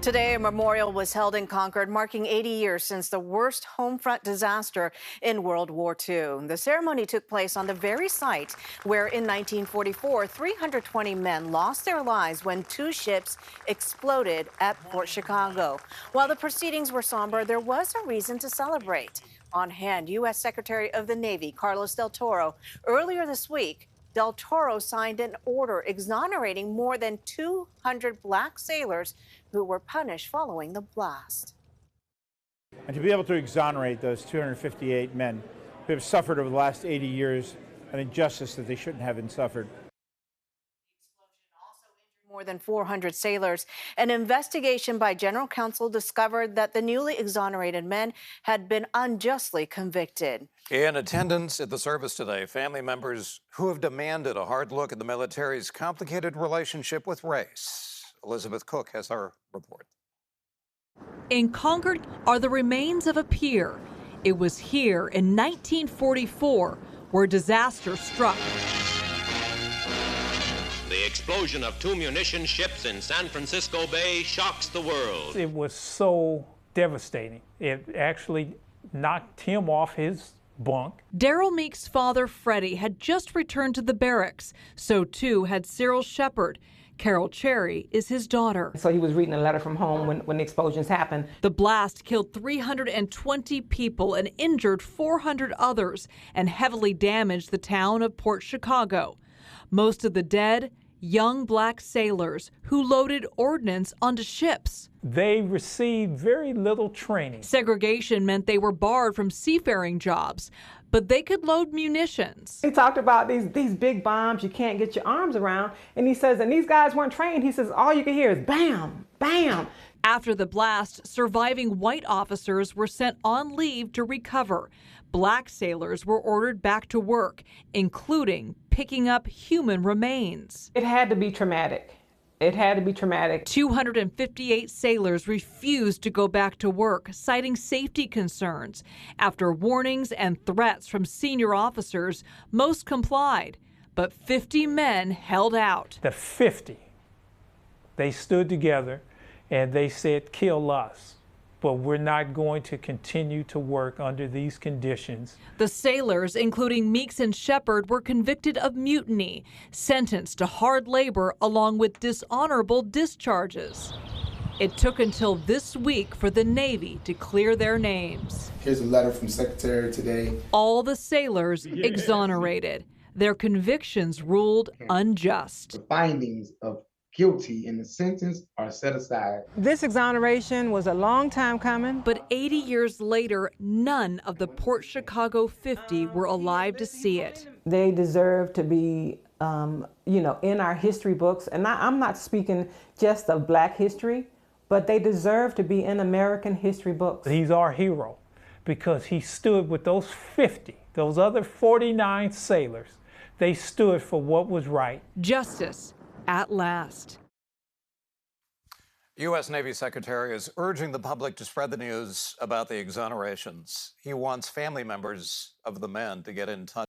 Today, a memorial was held in Concord, marking 80 years since the worst homefront disaster in World War II. The ceremony took place on the very site where, in 1944, 320 men lost their lives when two ships exploded at Port Chicago. While the proceedings were somber, there was a reason to celebrate. On hand, U.S. Secretary of the Navy Carlos Del Toro. Earlier this week, Del Toro signed an order exonerating more than 200 black sailors who were punished following the blast. And to be able to exonerate those 258 men who have suffered over the last 80 years an injustice that they shouldn't have been suffered. More than 400 sailors. An investigation by General Counsel discovered that the newly exonerated men had been unjustly convicted. In attendance at the service today, family members who have demanded a hard look at the military's complicated relationship with race. Elizabeth Cook has our report. In Concord are the remains of a pier. It was here in 1944 where disaster struck. The explosion of two munition ships in San Francisco Bay shocks the world. It was so devastating. It actually knocked him off his bunk. Daryl Meek's father, Freddie, had just returned to the barracks. So too had Cyril Shepard. Carol Cherry is his daughter. So he was reading a letter from home when the explosions happened. The blast killed 320 people and injured 400 others and heavily damaged the town of Port Chicago. Most of the dead, young black sailors who loaded ordnance onto ships. They received very little training. Segregation meant they were barred from seafaring jobs, but they could load munitions. He talked about these big bombs you can't get your arms around, and he says, and these guys weren't trained. He says, all you can hear is bam, bam. After the blast, surviving white officers were sent on leave to recover. Black sailors were ordered back to work, including picking up human remains. It had to be traumatic. It had to be traumatic. 258 sailors refused to go back to work, citing safety concerns. After warnings and threats from senior officers, most complied, but 50 men held out. The 50, they stood together and they said, kill us. But we're not going to continue to work under these conditions. The sailors, including Meeks and Shepard, were convicted of mutiny, sentenced to hard labor along with dishonorable discharges. It took until this week for the Navy to clear their names. Here's a letter from Secretary today. All the sailors exonerated. Their convictions ruled unjust. The findings of guilty and the sentence are set aside. This exoneration was a long time coming. But 80 years later, none of the Port Chicago 50 were alive to see it. They deserve to be, in our history books. And I'm not speaking just of black history, but they deserve to be in American history books. He's our hero because he stood with those 50, those other 49 sailors. They stood for what was right. Justice at last. U.S. Navy Secretary is urging the public to spread the news about the exonerations. He wants family members of the men to get in touch.